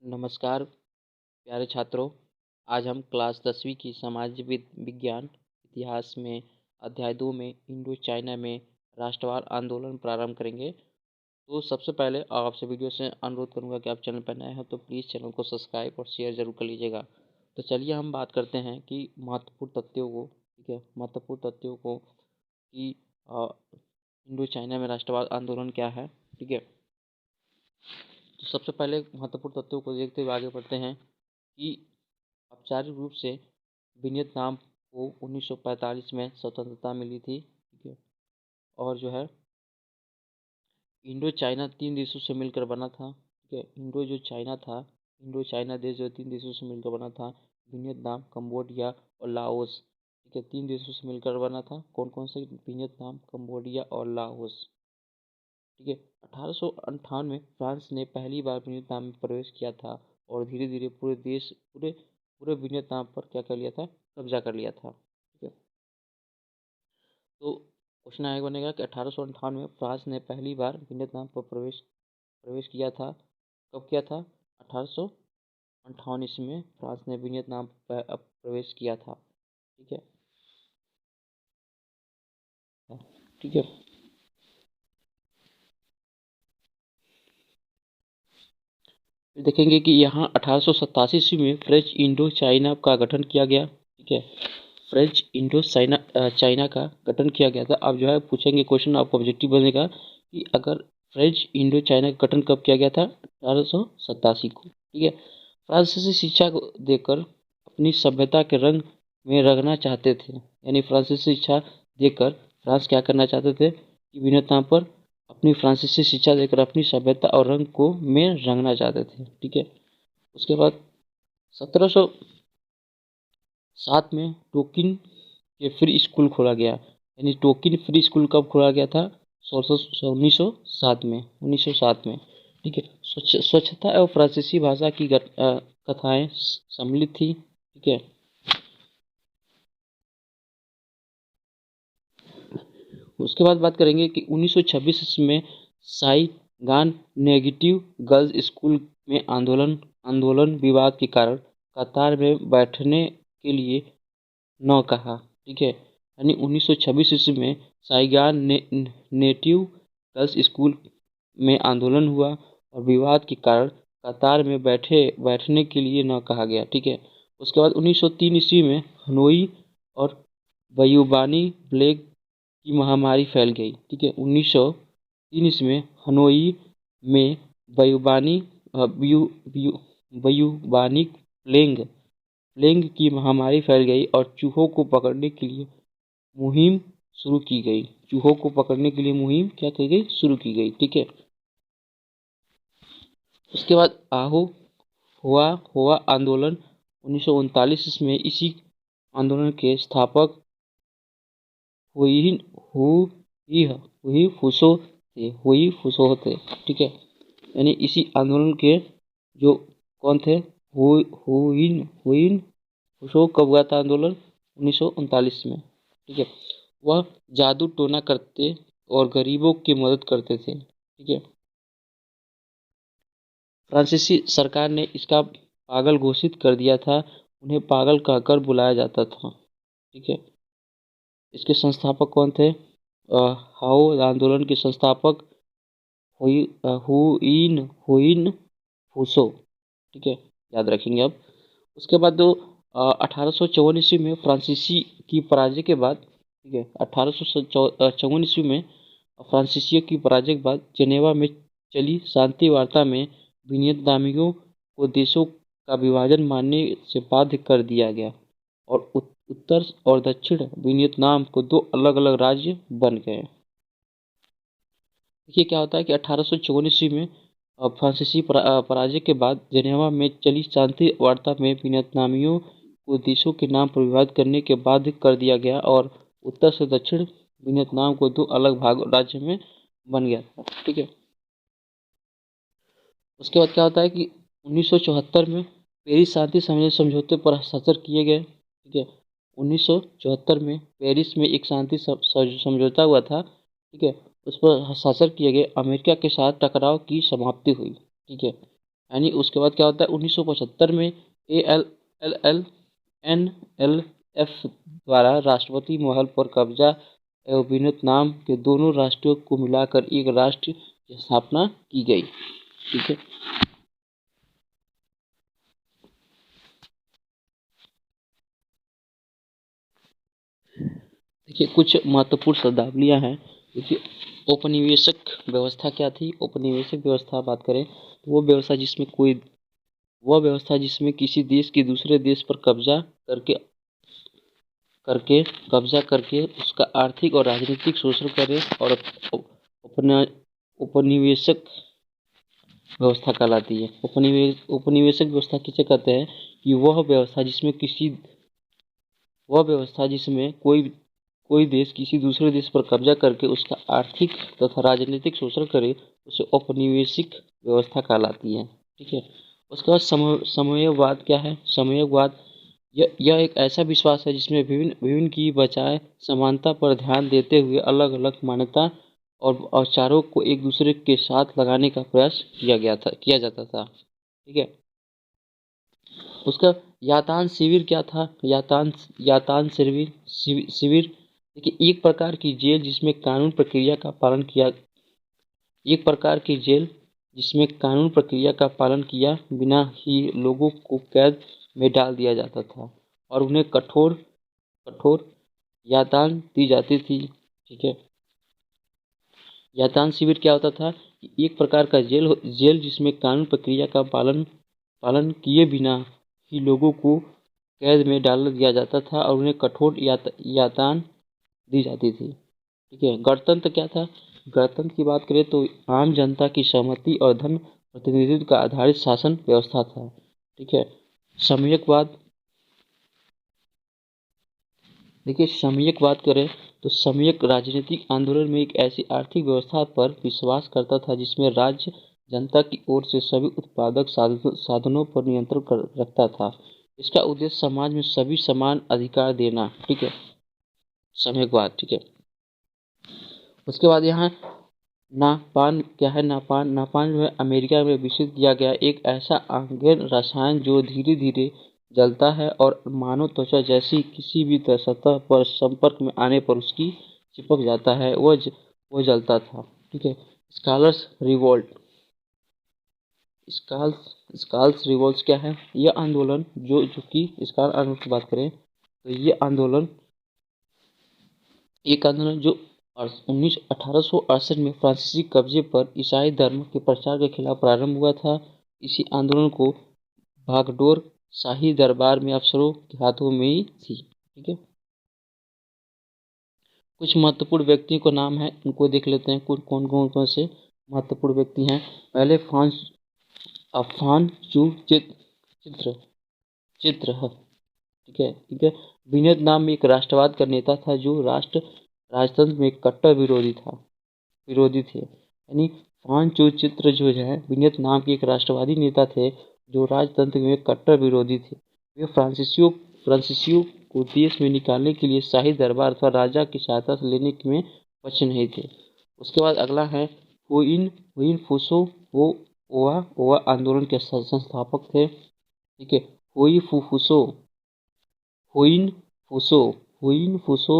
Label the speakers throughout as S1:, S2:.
S1: नमस्कार प्यारे छात्रों। आज हम क्लास 10वीं की समाज विज्ञान इतिहास में अध्याय 2 में इंडो चाइना में राष्ट्रवाद आंदोलन प्रारंभ करेंगे। तो सबसे पहले आपसे वीडियो से अनुरोध करूंगा कि आप चैनल पर नए हैं तो प्लीज़ चैनल को सब्सक्राइब और शेयर ज़रूर कर लीजिएगा। तो चलिए हम बात करते हैं कि महत्वपूर्ण तथ्यों को, ठीक है, महत्वपूर्ण तथ्यों को कि इंडो चाइना में राष्ट्रवाद आंदोलन क्या है, ठीक है। तो सबसे पहले महत्वपूर्ण तथ्यों को देखते हुए आगे बढ़ते हैं कि औपचारिक रूप से वियतनाम को 1945 में स्वतंत्रता मिली थी, ठीक है। और जो है इंडो चाइना 3 देशों से मिलकर बना था, ठीक है। इंडो चाइना देश जो 3 देशों से मिलकर बना था, वियतनाम, कंबोडिया और लाओस, ठीक है। 3 देशों से मिलकर बना था। कौन कौन से? वियतनाम, कंबोडिया और लाओस, ठीक है। 1858 में फ्रांस ने पहली बार वियतनाम में प्रवेश किया था और धीरे धीरे पूरे वियतनाम पर क्या कर लिया था? कब्जा कर लिया था, ठीक है। तो क्वेश्चन आगे बनेगा कि 1858 में फ्रांस ने पहली बार वियतनाम पर प्रवेश किया था। कब किया था? 1858 ईस्वी में फ्रांस ने वियतनाम पर प्रवेश किया था, ठीक है, ठीक है। फिर देखेंगे कि यहाँ 1887 ईस्वी में फ्रेंच इंडो चाइना का गठन किया गया, ठीक है। फ्रेंच इंडो चाइना का गठन किया गया था। अब जो है पूछेंगे क्वेश्चन, आपको ऑब्जेक्टिव बनेगा कि अगर फ्रेंच इंडो चाइना का गठन कब किया गया था? 1887 को, ठीक है। फ्रांसीसी शिक्षा को देकर अपनी सभ्यता के रंग में रंगना चाहते थे, यानी फ्रांसीसी शिक्षा देकर फ्रांस क्या करना चाहते थे कि वियतनाम पर अपनी फ्रांसीसी शिक्षा देकर अपनी सभ्यता और रंग को में रंगना चाहते थे, ठीक है। उसके बाद 1707 में टोकिन के फ्री स्कूल खोला गया, यानी टोकिन फ्री स्कूल कब खोला गया था? 1907 में, ठीक है। स्वच्छता एवं फ्रांसीसी भाषा की कथाएं सम्मिलित थी, ठीक है। उसके बाद बात करेंगे कि 1926 में साइगान नेगेटिव गर्ल्स स्कूल में आंदोलन विवाद के कारण कतार में बैठने के लिए न कहा, ठीक है। यानी 1926 ईस्वी में साइगान नेटिव गर्ल्स स्कूल में आंदोलन हुआ और विवाद के कारण कतार में बैठने के लिए न कहा गया, ठीक है। उसके बाद 1903 ईस्वी में हनोई और बयुबानी प्लेग की महामारी फैल गई, ठीक है। 1903 ईस्वी में हनोई में बयुबानिक प्लेग की महामारी फैल गई और चूहों को पकड़ने के लिए मुहिम शुरू की गई। क्या की गई? शुरू की गई, ठीक है। उसके बाद हुआ आंदोलन 1939 में। इसी आंदोलन के स्थापक हुई फुसो थे, ठीक है। यानी इसी आंदोलन के जो कौन थे? हुइन फुसो। कब हुआ था आंदोलन? 1939 में, ठीक है। वह जादू टोना करते और गरीबों की मदद करते थे, ठीक है। फ्रांसीसी सरकार ने इसका पागल घोषित कर दिया था। उन्हें पागल कहकर बुलाया जाता था, ठीक है। इसके संस्थापक कौन थे? हाओ आंदोलन के संस्थापक हुइन फुसो, ठीक है, याद रखेंगे अब। उसके बाद 1854 ईस्वी में फ्रांसीसी की पराजय के बाद, ठीक है, 1854 ईस्वी में फ्रांसीसियों की पराजय के बाद जेनेवा में चली शांति वार्ता में वियतनामियों को देशों का विभाजन मानने से बाध्य कर दिया गया और उत्तर और दक्षिण वियतनाम को 2 अलग अलग राज्य बन गए। देखिए क्या होता है कि 1854 ईस्वी में फ्रांसीसी पराजय के बाद जेनेवा में चली शांति वार्ता में वियतनामियों को देशों के नाम पर विभाजित करने के बाध्य कर दिया गया और उत्तर से दक्षिण वियतनाम को 2 अलग भाग राज्य में बन गया था, ठीक है। उसके बाद क्या होता है कि 1974 में पेरिस शांति समझौते पर हस्ताक्षर किए गए, ठीक है। 1974 में पेरिस में एक शांति समझौता हुआ था, ठीक है। उस पर हस्ताक्षर किए गए। अमेरिका के साथ टकराव की समाप्ति हुई, ठीक है। यानी उसके बाद क्या होता है 1975 में ALLNLF द्वारा राष्ट्रपति महल पर कब्जा एवं वियतनाम के दोनों राष्ट्रों को मिलाकर एक राष्ट्र की स्थापना की गई। ठीक है। देखिए कुछ महत्वपूर्ण शब्दावलियां हैं। देखिए औपनिवेशिक व्यवस्था क्या थी। औपनिवेशिक व्यवस्था बात करें तो वो व्यवस्था जिसमें किसी देश के दूसरे देश पर करके करके कब्जा करके उसका आर्थिक और राजनीतिक शोषण करे और अपना औपनिवेशिक व्यवस्था कहलाती है। औपनिवेशिक व्यवस्था किसे कहते हैं कि वह व्यवस्था जिसमें कोई देश किसी दूसरे देश पर कब्जा करके उसका आर्थिक तथा राजनीतिक शोषण करे उसे औपनिवेशिक व्यवस्था कहलाती है। ठीक है। उसके बाद साम्यवाद क्या है। साम्यवाद यह एक ऐसा विश्वास है जिसमें विभिन्न की बजाय समानता पर ध्यान देते हुए अलग अलग मान्यता और आचारों को एक दूसरे के साथ लगाने का प्रयास किया जाता था। ठीक है। उसका यातान शिविर क्या था। यातान शिविर देखिए एक प्रकार की जेल जिसमें कानून प्रक्रिया का पालन किया एक प्रकार की जेल जिसमें कानून प्रक्रिया का पालन किया बिना ही लोगों को कैद में डाल दिया जाता था और उन्हें कठोर कठोर यातन दी जाती थी। ठीक है। यातन शिविर क्या होता था कि एक प्रकार का जेल जिसमें कानून प्रक्रिया का पालन किए बिना ही लोगों को कैद में डाल दिया जाता था और उन्हें कठोर यातन दी जाती थी। ठीक है। गणतंत्र क्या था। गणतंत्र की बात करें तो आम जनता की सहमति और धन प्रतिनिधित्व का आधारित शासन व्यवस्था था। ठीक है। सामयिकवाद देखिए सामयिकवाद करें तो सामयिक राजनीतिक आंदोलन में एक ऐसी आर्थिक व्यवस्था पर विश्वास करता था जिसमें राज्य जनता की ओर से सभी उत्पादक साधनों पर नियंत्रण रखता था। इसका उद्देश्य समाज में सभी समान अधिकार देना। ठीक है। सामयिकवाद। ठीक है। उसके बाद यहाँ नापान क्या है। नापान जो है अमेरिका में विकसित किया गया एक ऐसा आंगन रसायन जो धीरे धीरे जलता है और मानव त्वचा जैसी किसी भी सतह पर संपर्क में आने पर उसकी चिपक जाता है वो जलता था। ठीक है। स्कॉलर्स रिवोल्ट स्कॉल्स रिवोल्ट क्या है। यह आंदोलन जो कि स्कॉल आंदोलन की बात करें तो ये आंदोलन जो 1868 में फ्रांसीसी कब्जे पर ईसाई धर्म के प्रचार के खिलाफ प्रारंभ हुआ था। इसी आंदोलन को भागडोर शाही दरबार में अफसरों के हाथों में ही थी। ठीक है। कुछ महत्वपूर्ण व्यक्तियों का नाम है उनको देख लेते हैं कौन से महत्वपूर्ण व्यक्ति हैं। पहले अफान चू चित्र ठीक है। ठीक है। वियतनाम में एक राष्ट्रवाद का नेता था जो राजतंत्र में कट्टर विरोधी थे। यानी फान चू चित्र जो है वियतनाम के एक राष्ट्रवादी नेता थे जो राजतंत्र में कट्टर विरोधी थे। वे फ्रांसीसियों को देश में निकालने के लिए शाही दरबार अथवा राजा की सहायता से लेने में पक्ष नहीं थे। उसके बाद अगला है हुइन फुसो। वो ओवा आंदोलन के संस्थापक थे। ठीक है। हुइन फुसो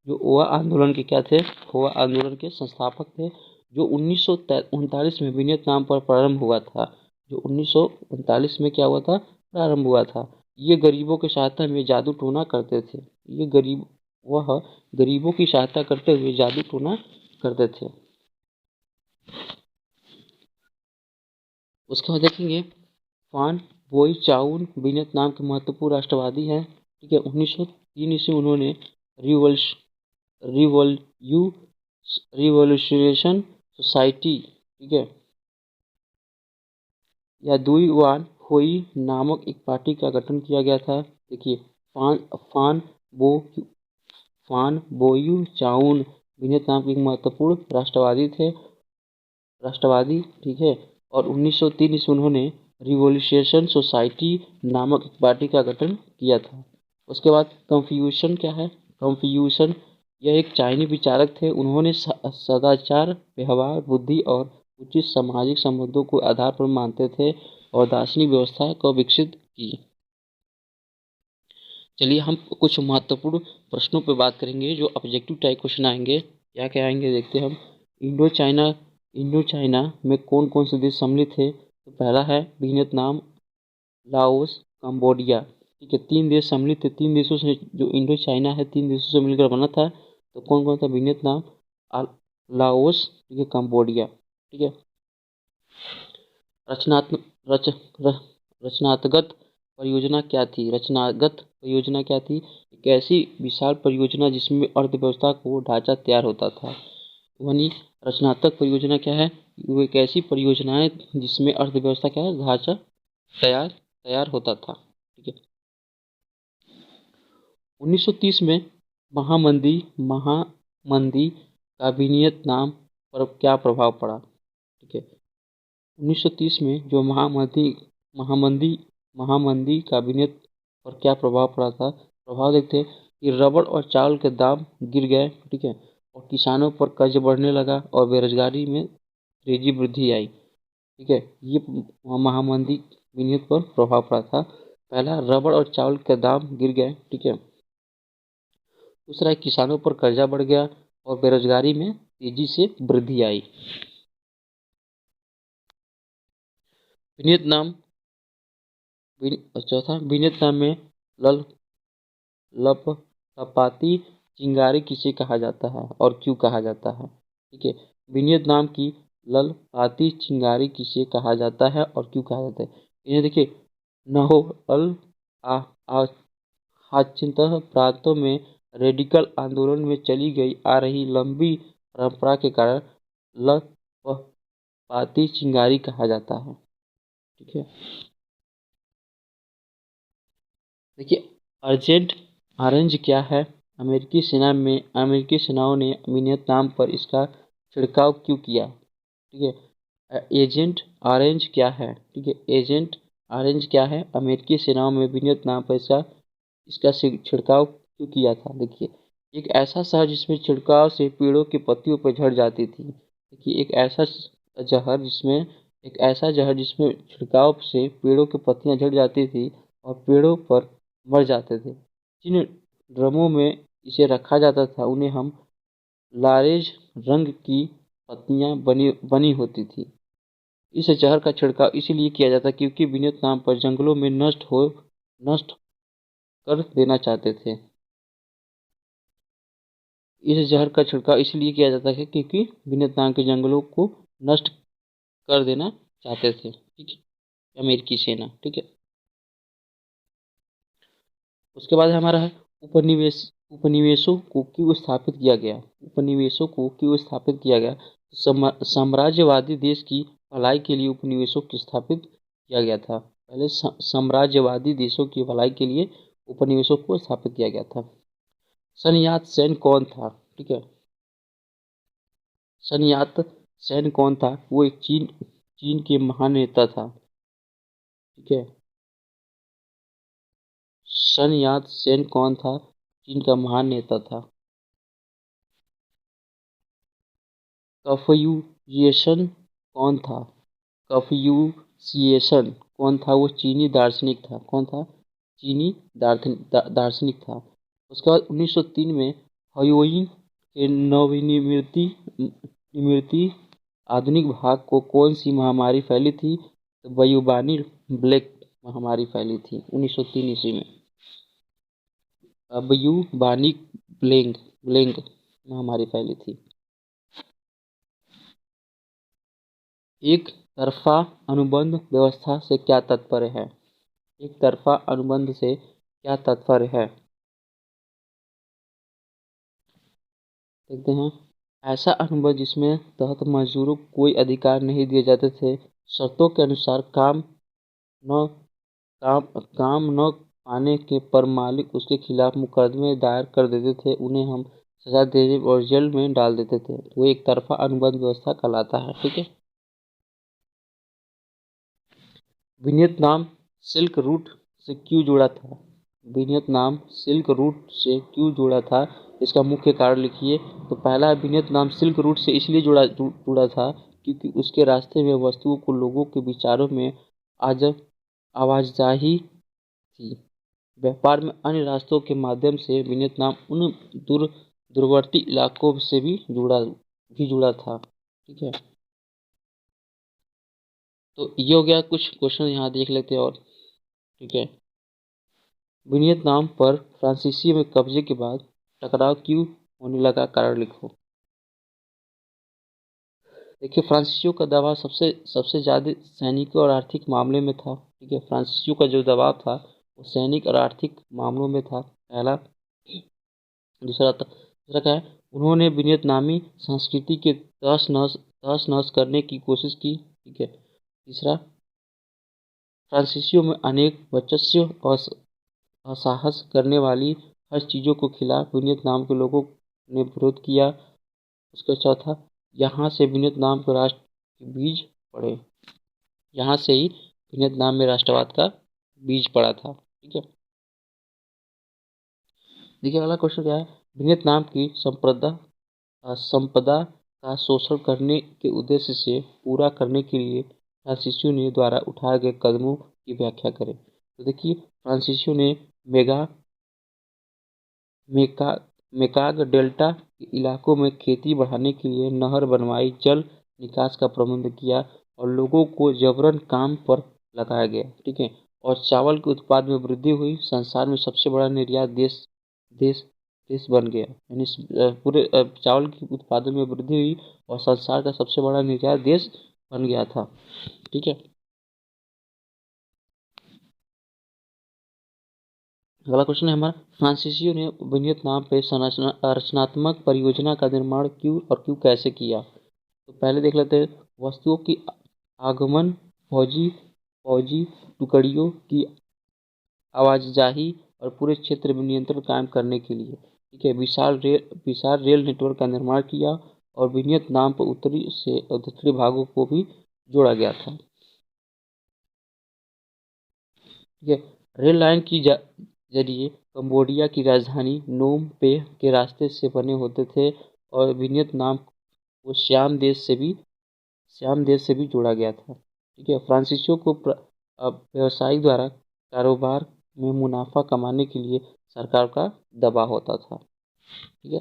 S1: जो ओवा आंदोलन के क्या थे। ओवा आंदोलन के संस्थापक थे जो 1939 में वियतनाम पर प्रारंभ हुआ था। जो 1939 में क्या हुआ था प्रारंभ हुआ था। ये गरीबों की सहायता में जादू टोना करते थे। गरीबों की सहायता करते हुए जादू टोना करते थे। उसके बाद देखेंगे फान बोई चाउन वियतनाम के महत्वपूर्ण राष्ट्रवादी हैं। ठीक है। 1903 ईस्वी उन्होंने रिवॉल्यूशन सोसाइटी ठीक है या दुई वान होई नामक एक पार्टी का गठन किया गया था। देखिए फान बोयू चाउन वियतनाम के एक महत्वपूर्ण राष्ट्रवादी ठीक है। और 1903 ईस्वी उन्होंने रिवॉल्यूशन सोसाइटी नामक एक पार्टी का गठन किया था। उसके बाद कन्फ्यूशन क्या है। कन्फ्यूशन यह एक चाइनीज विचारक थे। उन्होंने सदाचार व्यवहार बुद्धि और उचित सामाजिक संबंधों को आधार पर मानते थे। और दार्शनिक व्यवस्था को विकसित की। चलिए हम कुछ महत्वपूर्ण प्रश्नों पर बात करेंगे जो ऑब्जेक्टिव टाइप क्वेश्चन आएंगे। क्या क्या आएंगे देखते हैं हम। इंडो चाइना में कौन कौन से देश सम्मिलित थे? तो पहला है वियतनाम, लाओस, कंबोडिया। ठीक है, 3 देश सम्मिलित थे। 3 देशों से जो इंडो चाइना है 3 देशों से मिलकर बना था। तो कौन कौन था? वियतनाम, लाओस, ठीक है, कंबोडिया। ठीक है। रचनात्मक रच र- रचनात्मक परियोजना क्या थी? रचनागत परियोजना क्या थी? एक ऐसी विशाल परियोजना जिसमें अर्थव्यवस्था को ढांचा तैयार होता था। यानी रचनात्मक परियोजना क्या है? वो एक ऐसी परियोजना है जिसमें अर्थव्यवस्था क्या है? ढांचा तैयार तैयार होता था। ठीक है। 1930 में महामंदी महामंदी का वियतनाम पर क्या प्रभाव पड़ा? ठीक है। 1930 में जो महामंदी महामंदी काबिनेट पर क्या प्रभाव पड़ा था? प्रभाव देखते हैं कि रबड़ और चावल के दाम गिर गए। ठीक है। और किसानों पर कर्ज बढ़ने लगा और बेरोजगारी में तेजी वृद्धि आई। ठीक है, ये महामंदी काबिनेट पर प्रभाव पड़ा था। पहला, रबड़ और चावल के दाम गिर गए। ठीक है। दूसरा, किसानों पर कर्जा बढ़ गया और बेरोजगारी में तेजी से वृद्धि आई। वियतनाम चौथा, वियतनाम में लल लपटपाती चिंगारी किसे कहा जाता है और क्यों कहा जाता है? ठीक है, वियतनाम की ललपाती चिंगारी किसे कहा जाता है और क्यों कहा जाता है? इन्हें देखिए, नहो अल आ, आ हाचिंतह प्रांतों में रेडिकल आंदोलन में चली गई आ रही लंबी परंपरा के कारण ललपाती चिंगारी कहा जाता है। ठीक है। देखिए, अर्जेंट ऑरेंज क्या है? अमेरिकी सेनाओं ने वियतनाम पर इसका छिड़काव क्यों किया? ठीक है। एजेंट ऑरेंज क्या है? ठीक है, एजेंट ऑरेंज क्या है? अमेरिकी सेनाओं में वियतनाम पर इसका छिड़काव क्यों किया था? देखिए, एक ऐसा शहर जिसमें छिड़काव से पेड़ों की पत्तियों पर झड़ जाती थी। देखिए, एक ऐसा जहर जिसमें छिड़काव से पेड़ों की पत्तियां झड़ जाती थी और पेड़ों पर मर जाते थे। जिन ड्रमों में इसे रखा जाता था उन्हें हम लारेज रंग की पत्तियां बनी बनी होती थी। इस जहर का छिड़काव इसीलिए किया जाता क्योंकि वियतनाम पर जंगलों में नष्ट कर देना चाहते थे। इस जहर का छिड़काव इसलिए किया जाता है क्योंकि वियतनाम के जंगलों को नष्ट कर देना चाहते थे। ठीक है, अमेरिकी सेना। ठीक है। उसके बाद हमारा है उपनिवेशों को क्यों स्थापित किया गया? उपनिवेशों को क्यों स्थापित किया गया? साम्राज्यवादी देश की भलाई के लिए उपनिवेशों को स्थापित किया गया था। पहले साम्राज्यवादी देशों की भलाई के लिए उपनिवेशों को स्थापित किया गया था। सन यात सेन कौन था? ठीक है, सन यात सेन कौन था? वो एक चीन के महान नेता था। ठीक है, सन यात सेन कौन था? चीन का महान नेता था। कन्फ्यूशियस कौन था? कन्फ्यूशियस कौन था? वो चीनी दार्शनिक था। कौन था? चीनी दार्शनिक था। उसके बाद 1903 में हयोई के नवनिर्मित आधुनिक भाग को कौन सी महामारी फैली थी? तो बयुबानी ब्लैक महामारी फैली थी 1903 ईस्वी में। बयुबानी ब्लैंक महामारी फैली थी। एक तरफा अनुबंध व्यवस्था से क्या तात्पर्य है? एक तरफा अनुबंध से क्या तात्पर्य है? देखते हैं। ऐसा अनुबंध जिसमें तहत मजदूरों को कोई अधिकार नहीं दिए जाते थे, शर्तों के अनुसार न काम न पाने के पर मालिक उसके खिलाफ मुकदमे दायर कर देते थे, उन्हें हम सजा देने और जेल में डाल देते थे। वो एक तरफा अनुबंध व्यवस्था कहलाता है। ठीक है। वियतनाम सिल्क रूट से क्यों जुड़ा था? वियतनाम सिल्क रूट से क्यों जुड़ा था? इसका मुख्य कारण लिखिए। तो पहला, वियतनाम सिल्क रूट से इसलिए जुड़ा था क्योंकि उसके रास्ते में वस्तुओं को लोगों के विचारों में आज आवाजाही थी। व्यापार में अन्य रास्तों के माध्यम से वियतनाम उन दूरवर्ती इलाकों से भी जुड़ा था। ठीक है, तो ये हो गया कुछ क्वेश्चन, यहाँ देख लेते हैं और। ठीक है, वियतनाम पर फ्रांसीसी में कब्जे के बाद टकराव क्यों होने लगा, कारण लिखो। देखिए, फ्रांसीसियों का दबाव सबसे सबसे ज़्यादा सैनिक और आर्थिक मामले में था। ठीक है, फ्रांसीसियों का जो दबाव था वो सैनिक और आर्थिक मामलों में था, पहला। दूसरा क्या है, उन्होंने वियतनामी संस्कृति के तहस नहस करने की कोशिश की। ठीक है, तीसरा, फ्रांसीसियों में अनेक वर्चस्व और साहस करने वाली हर चीज़ों के खिलाफ वियतनाम के लोगों ने विरोध किया। उसका चौथा, यहाँ से वियतनाम के राष्ट्र के बीज पड़े। यहाँ से ही वियतनाम में राष्ट्रवाद का बीज पड़ा था। ठीक है, देखिए अगला क्वेश्चन क्या है, वियतनाम की संपदा का शोषण करने के उद्देश्य से पूरा करने के लिए फ्रांसीसियों ने द्वारा उठाए गए कदमों की व्याख्या करें। तो देखिए, फ्रांसीसियों ने मेगा मेका मेकाग डेल्टा के इलाकों में खेती बढ़ाने के लिए नहर बनवाई, जल निकास का प्रबंध किया और लोगों को जबरन काम पर लगाया गया। ठीक है, और चावल के उत्पाद में वृद्धि हुई, संसार में सबसे बड़ा निर्यात देश देश बन गया। यानी पूरे चावल के उत्पादन में वृद्धि हुई और संसार का सबसे बड़ा निर्यात देश बन गया था। ठीक है, अगला क्वेश्चन है हमारा, फ्रांसीसियों ने वियतनाम पे रचनात्मक परियोजना का निर्माण क्यों कैसे किया। तो पहले देख लेते हैं, वस्तुओं की आगमन, फौजी फौजी टुकड़ियों की आवाजाही और पूरे क्षेत्र में नियंत्रण कायम करने के लिए। ठीक है, विशाल रेल नेटवर्क का निर्माण किया और वियतनाम पर उत्तरी से और दक्षिणी भागों को भी जोड़ा गया था। ठीक है, रेल लाइन की जरिए कंबोडिया की राजधानी नोम पे के रास्ते से बने होते थे और वियतनाम को श्याम देश से भी जोड़ा गया था। ठीक है, फ्रांसीसियों को व्यवसायिक द्वारा कारोबार में मुनाफा कमाने के लिए सरकार का दबाव होता था। ठीक है,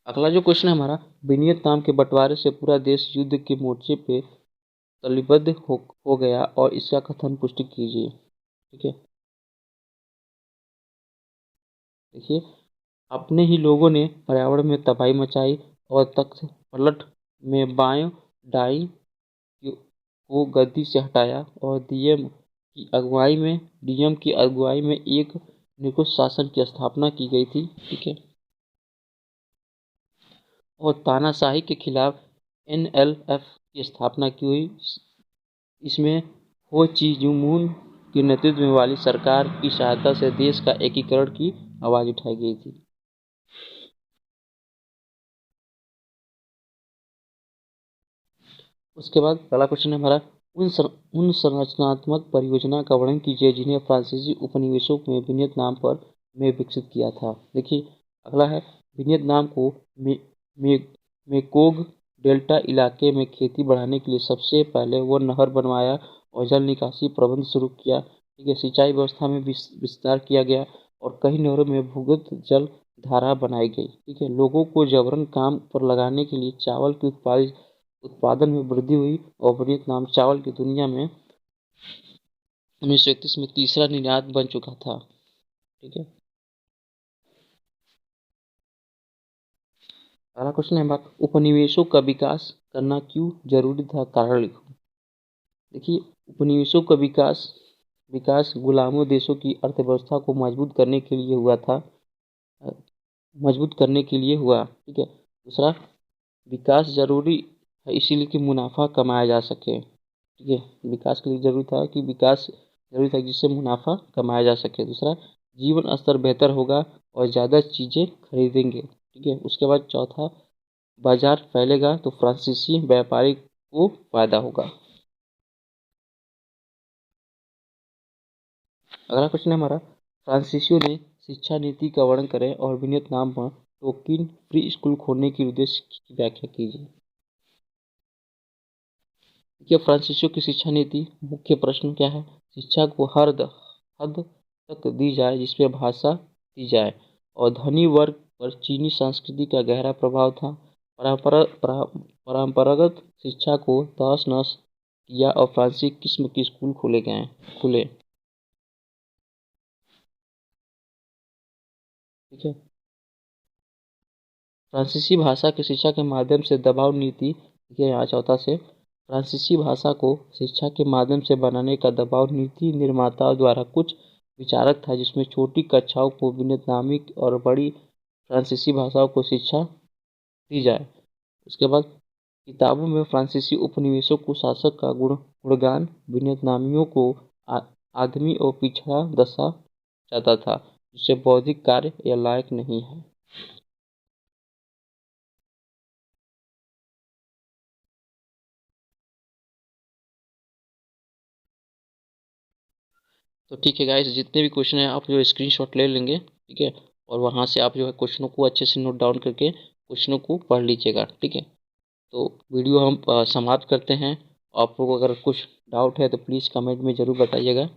S1: अगला जो क्वेश्चन है हमारा, वियतनाम के बंटवारे से पूरा देश युद्ध के मोर्चे पे कलिबद्ध हो गया और इसका कथन पुष्टि कीजिए। ठीक है, देखिए, अपने ही लोगों ने पर्यावरण में तबाही मचाई और तख्त पलट में बायों डाई को गद्दी से हटाया और डीएम की अगुवाई में एक निरंकुश शासन की स्थापना की गई थी। ठीक है, और तानाशाही के खिलाफ एनएलएफ की स्थापना की हुई। इसमें हो ची जुमून के नेतृत्व में वाली सरकार की सहायता से देश का एकीकरण की आवाज उठाई गई थी। उसके बाद अगला क्वेश्चन है हमारा, उन संरचनात्मक परियोजना का वर्णन कीजिए जिन्हें फ्रांसीसी उपनिवेशों में वियतनाम पर में विकसित किया था। देखिए, अगला है, वियतनाम को मे, मे, मेकोंग डेल्टा इलाके में खेती बढ़ाने के लिए सबसे पहले वो नहर बनवाया और जल निकासी प्रबंध शुरू किया। ठीक है, सिंचाई व्यवस्था में विस्तार किया गया और कई नहरों में भूगर्भ जल धारा बनाई गई। ठीक है, लोगों को जबरन काम पर लगाने के लिए चावल की उत्पादन में वृद्धि हुई और वियतनाम चावल की दुनिया में 1931 में तीसरा निर्यात बन चुका था। ठीक है, अगला क्वेश्चन है हमारा, उपनिवेशों का विकास करना क्यों जरूरी था, कारण लिखो। देखिए, उपनिवेशों का विकास विकास गुलामों देशों की अर्थव्यवस्था को मजबूत करने के लिए हुआ। ठीक है, दूसरा, विकास जरूरी है इसीलिए कि मुनाफा कमाया जा सके। ठीक है, विकास के लिए जरूरी था जिससे मुनाफा कमाया जा सके। दूसरा, जीवन स्तर बेहतर होगा और ज़्यादा चीज़ें खरीदेंगे। ठीक है, उसके बाद चौथा, बाजार फैलेगा तो फ्रांसीसी व्यापारी को फायदा होगा। अगला क्वेश्चन है हमारा, फ्रांसीसियों ने शिक्षा नीति का वर्णन करें और वियतनाम में टोकिन फ्री स्कूल खोलने के उद्देश्य की व्याख्या कीजिए। देखिए, फ्रांसीसियों की शिक्षा नीति मुख्य प्रश्न क्या है? शिक्षा को हर हद तक दी जाए जिसमें भाषा दी जाए, और धनी वर्ग पर चीनी संस्कृति का गहरा प्रभाव था। परंपरागत शिक्षा को तहस नहस किया और फ्रांसीसी किस्म के स्कूल खुले। ठीक है। फ्रांसीसी भाषा की शिक्षा के माध्यम से दबाव नीति, देखिए यहाँ चौथा से, फ्रांसीसी भाषा को शिक्षा के माध्यम से बनाने का दबाव नीति निर्माताओं द्वारा कुछ विचारक था, जिसमें छोटी कक्षाओं को वियतनामी और बड़ी फ्रांसीसी भाषाओं को शिक्षा दी जाए। उसके बाद किताबों में फ्रांसीसी उपनिवेशों को शासक का गुणगान वियतनामियों को आदमी और पिछड़ा दशा जाता था, जिससे बौद्धिक कार्य या लायक नहीं है। तो ठीक है गाइस, जितने भी क्वेश्चन हैं आप जो स्क्रीनशॉट ले लेंगे, ठीक है, और वहाँ से आप जो है क्वेश्चनों को अच्छे से नोट डाउन करके क्वेश्चनों को पढ़ लीजिएगा। ठीक है, तो वीडियो हम समाप्त करते हैं। आप लोगों को अगर कुछ डाउट है तो प्लीज़ कमेंट में ज़रूर बताइएगा।